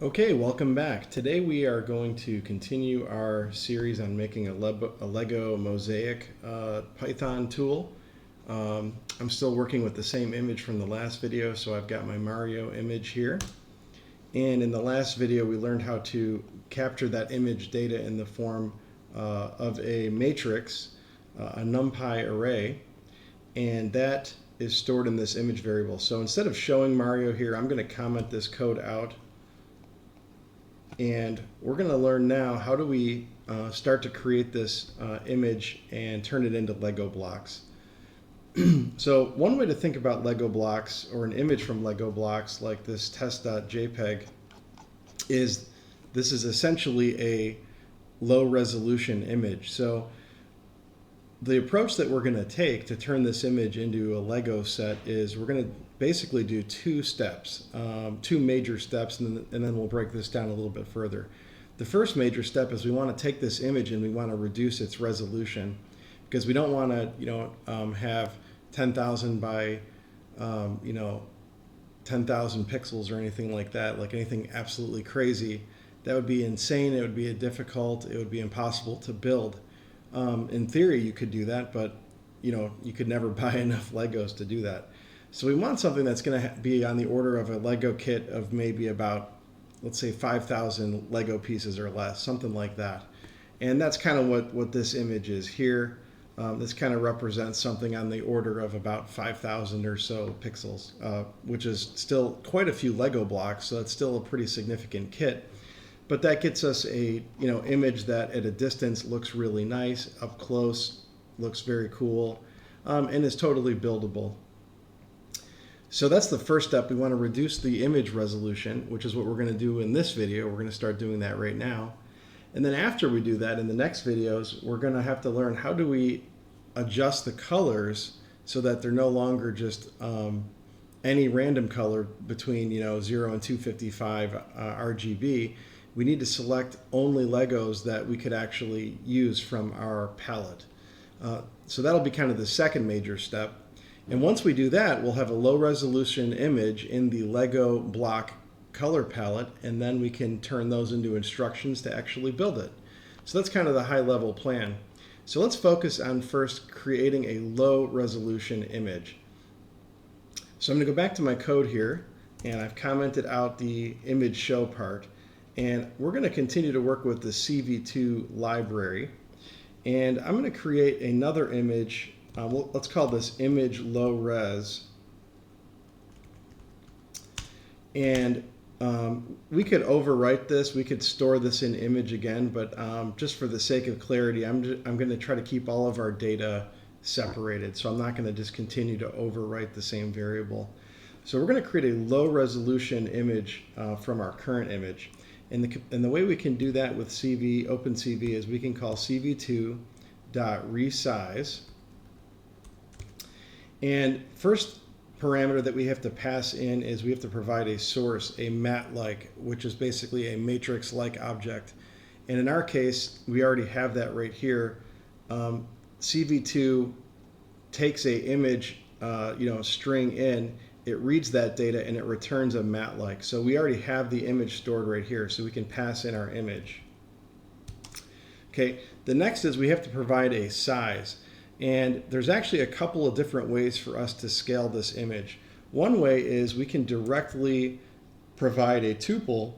Okay, welcome back. Today we are going to continue our series on making a Lego mosaic Python tool. I'm still working with the same image from the last video, so I've got my Mario image here. And in the last video we learned how to capture that image data in the form of a matrix, a NumPy array, and that is stored in this image variable. So instead of showing Mario here, I'm going to comment this code out. And we're going to learn now how do we start to create this image and turn it into Lego blocks. So one way to think about Lego blocks or an image from Lego blocks like this test.jpg is this is essentially a low resolution image. So the approach that we're going to take to turn this image into a Lego set is we're going to basically do two steps, two major steps, and then we'll break this down a little bit further. The first major step is we want to take this image and we want to reduce its resolution because we don't want to, have 10,000 by, 10,000 pixels or anything like that, like anything absolutely crazy. That would be insane. It would be difficult. It would be impossible to build. In theory, you could do that, but you could never buy enough Legos to do that. So we want something that's going to be on the order of a Lego kit of maybe about, let's say, 5,000 Lego pieces or less, something like that. And that's kind of what this image is here. This kind of represents something on the order of about 5,000 or so pixels, which is still quite a few Lego blocks, so it's still a pretty significant kit. But that gets us a image that at a distance looks really nice, up close looks very cool, and is totally buildable. So that's the first step. We want to reduce the image resolution, which is what we're going to do in this video. We're going to start doing that right now. And then after we do that, in the next videos, we're going to have to learn how do we adjust the colors so that they're no longer just any random color between 0 and 255 RGB. We need to select only Legos that we could actually use from our palette. So that'll be kind of the second major step. And once we do that, we'll have a low resolution image in the Lego block color palette, and then we can turn those into instructions to actually build it. So that's kind of the high level plan. So let's focus on first creating a low resolution image. So I'm going to go back to my code here, and I've commented out the image show part. And we're going to continue to work with the CV2 library. And I'm going to create another image. Let's call this image low res. And we could overwrite this. We could store this in image again. But just for the sake of clarity, I'm going to try to keep all of our data separated. So I'm not going to just continue to overwrite the same variable. So we're going to create a low resolution image from our current image. And the way we can do that with OpenCV is we can call cv2.resize. And first parameter that we have to pass in is we have to provide a source, a mat-like, which is basically a matrix-like object. And in our case, we already have that right here. CV2 takes a image, string in. It reads that data and it returns a mat-like. So we already have the image stored right here, so we can pass in our image. Okay, the next is we have to provide a size. And there's actually a couple of different ways for us to scale this image. One way is we can directly provide a tuple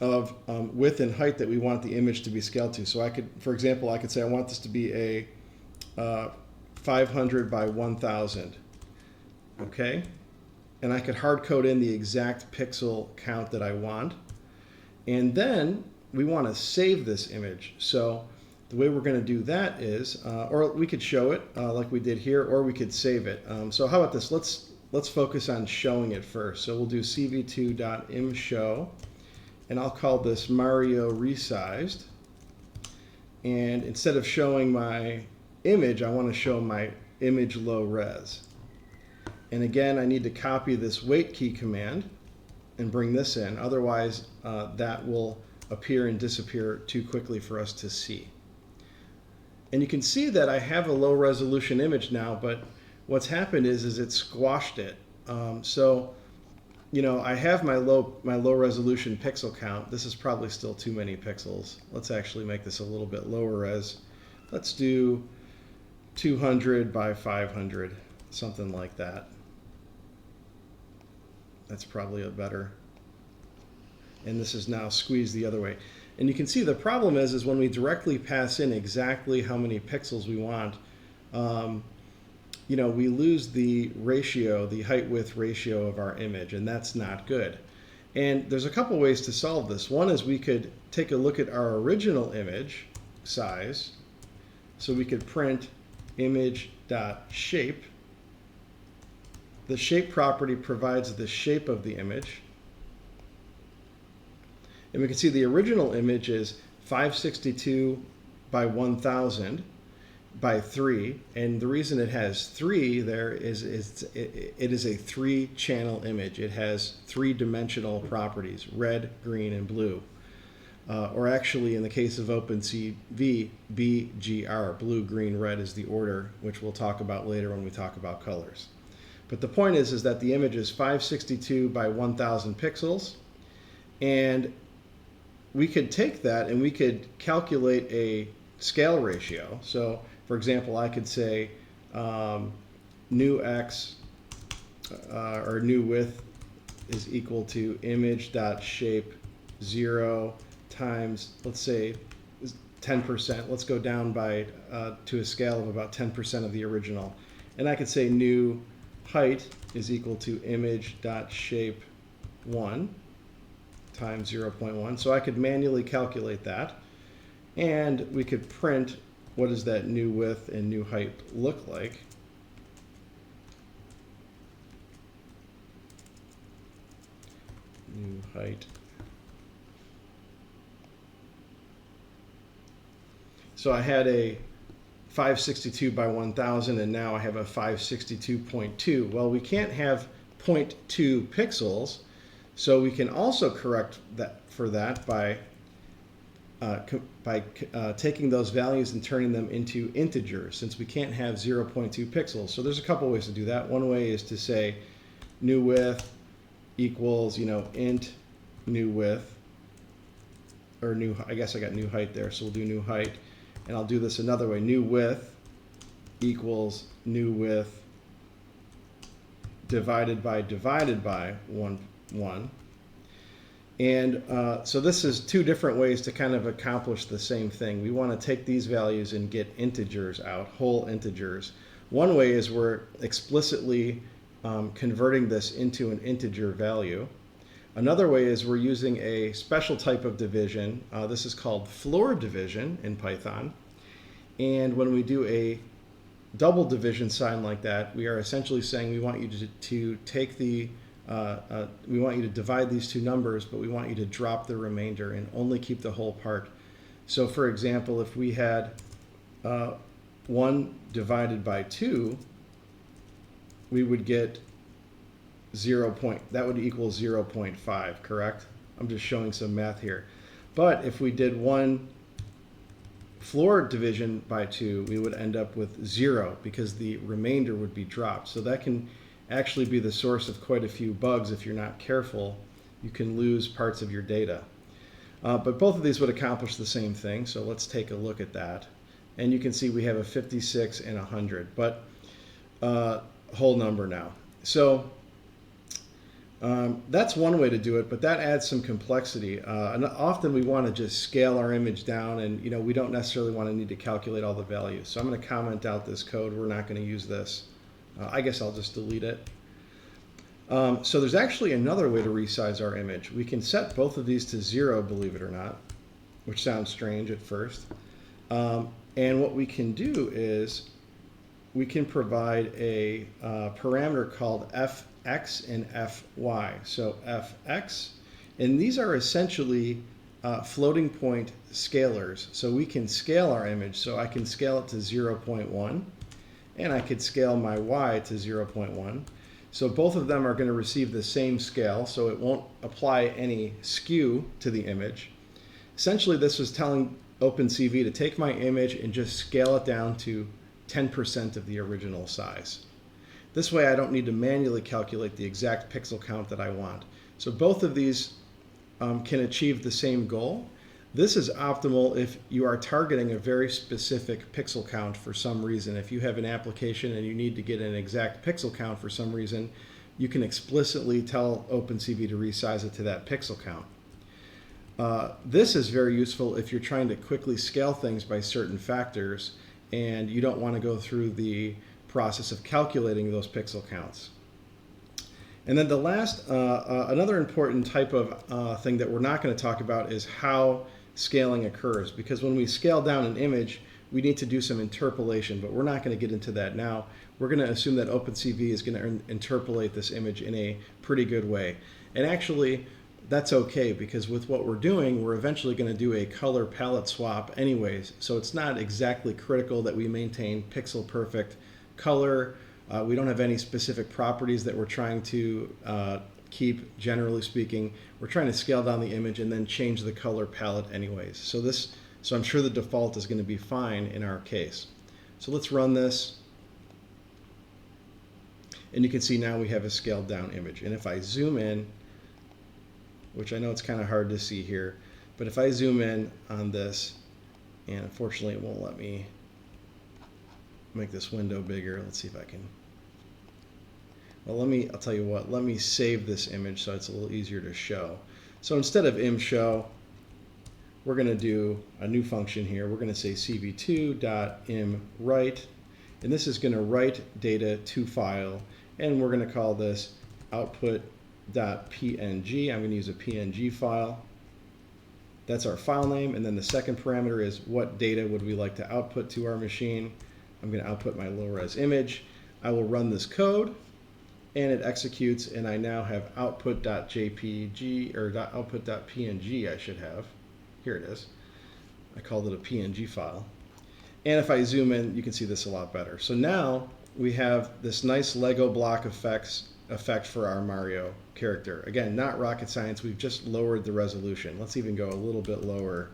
of width and height that we want the image to be scaled to. So I could, for example, I could say I want this to be a 500 by 1000. Okay? And I could hard code in the exact pixel count that I want. And then we want to save this image. So the way we're going to do that is, or we could show it like we did here, or we could save it. So how about this? Let's focus on showing it first. So we'll do cv2.imshow, and I'll call this Mario resized. And instead of showing my image, I want to show my image low res. And again, I need to copy this wait key command and bring this in. Otherwise, that will appear and disappear too quickly for us to see. And you can see that I have a low resolution image now, but what's happened is it squashed it. So you know, I have my low resolution pixel count. This is probably still too many pixels. Let's actually make this a little bit lower res. Let's do 200 by 500, something like that. That's probably a better. And this is now squeezed the other way. And you can see the problem is when we directly pass in exactly how many pixels we want, you know, we lose the ratio, the height-width ratio of our image, and that's not good. And there's a couple ways to solve this. One is we could take a look at our original image size. So we could print image.shape. The shape property provides the shape of the image. And we can see the original image is 562 by 1000 by 3. And the reason it has 3 there is it is a 3-channel image. It has 3-dimensional properties, red, green, and blue. Or actually, in the case of OpenCV, BGR, blue, green, red is the order, which we'll talk about later when we talk about colors. But the point is that the image is 562 by 1000 pixels, and we could take that and we could calculate a scale ratio. So, for example, I could say new x or new width is equal to image.shape 0 times, let's say, 10%. Let's go down by to a scale of about 10% of the original. And I could say new height is equal to image.shape 1 times 0.1. So I could manually calculate that. And we could print what does that new width and new height look like. New height. So I had a 562 by 1000, and now I have a 562.2. Well, we can't have 0.2 pixels, so we can also correct that for that by taking those values and turning them into integers, since we can't have 0.2 pixels. So there's a couple ways to do that. One way is to say new width equals, you know, int new width, or new, I guess I got new height there, so we'll do new height. And I'll do this another way. New width equals new width divided by 1. And so this is two different ways to kind of accomplish the same thing. We want to take these values and get integers out, whole integers. One way is we're explicitly converting this into an integer value. Another way is we're using a special type of division. This is called floor division in Python. And when we do a double division sign like that, we are essentially saying we want you to take the, we want you to divide these two numbers, but we want you to drop the remainder and only keep the whole part. So for example, if we had 1 divided by 2, we would get that would equal 0.5, correct? I'm just showing some math here. But if we did 1 floor division by 2, we would end up with 0 because the remainder would be dropped. So that can actually be the source of quite a few bugs if you're not careful. You can lose parts of your data. But both of these would accomplish the same thing. So let's take a look at that. And you can see we have a 56 and 100, but whole number now. So that's one way to do it, but that adds some complexity. And often we want to just scale our image down, and you know, we don't necessarily want to need to calculate all the values. So I'm going to comment out this code. We're not going to use this. I guess I'll just delete it. So there's actually another way to resize our image. We can set both of these to 0, believe it or not, which sounds strange at first. And what we can do is we can provide a parameter called fx and fy. So fx, and these are essentially floating point scalars. So we can scale our image. So I can scale it to 0.1, and I could scale my y to 0.1. So both of them are going to receive the same scale, so it won't apply any skew to the image. Essentially, this was telling OpenCV to take my image and just scale it down to 10% of the original size. This way I don't need to manually calculate the exact pixel count that I want. So both of these can achieve the same goal. This is optimal if you are targeting a very specific pixel count for some reason. If you have an application and you need to get an exact pixel count for some reason, you can explicitly tell OpenCV to resize it to that pixel count. This is very useful if you're trying to quickly scale things by certain factors and you don't want to go through the process of calculating those pixel counts. And then the last, another important type of thing that we're not going to talk about is how scaling occurs. Because when we scale down an image, we need to do some interpolation, but we're not going to get into that now. We're going to assume that OpenCV is going to interpolate this image in a pretty good way. And actually, that's okay, because with what we're doing, we're eventually going to do a color palette swap anyways. So it's not exactly critical that we maintain pixel perfect color. We don't have any specific properties that we're trying to keep, generally speaking. We're trying to scale down the image and then change the color palette anyways. So I'm sure the default is going to be fine in our case. So let's run this. And you can see now we have a scaled down image. And if I zoom in, which I know it's kind of hard to see here, but if I zoom in on this, and unfortunately it won't let me make this window bigger. Let's see if I can. Well, I'll tell you what, let me save this image so it's a little easier to show. So instead of imshow, we're going to do a new function here. We're going to say cv2.imWrite, and this is going to write data to file, and we're going to call this output.png. I'm going to use a PNG file. That's our file name, and then the second parameter is what data would we like to output to our machine. I'm going to output my low-res image. I will run this code, and it executes, and I now have output.jpg, or output.png I should have. Here it is. I called it a PNG file. And if I zoom in, you can see this a lot better. So now we have this nice Lego block effect for our Mario character. Again, not rocket science. We've just lowered the resolution. Let's even go a little bit lower.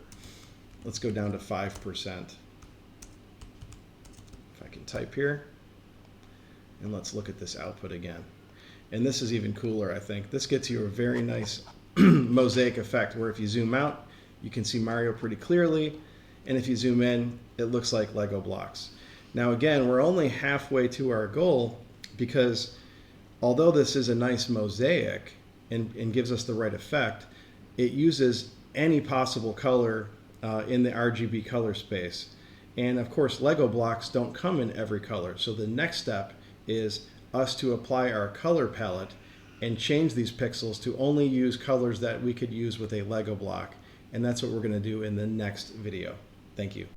Let's go down to 5%. If I can type here. And let's look at this output again. And this is even cooler, I think. This gets you a very nice mosaic effect where if you zoom out, you can see Mario pretty clearly. And if you zoom in, it looks like Lego blocks. Now again, we're only halfway to our goal because although this is a nice mosaic and gives us the right effect, it uses any possible color in the RGB color space. And of course, Lego blocks don't come in every color. So the next step is us to apply our color palette and change these pixels to only use colors that we could use with a Lego block. And that's what we're going to do in the next video. Thank you.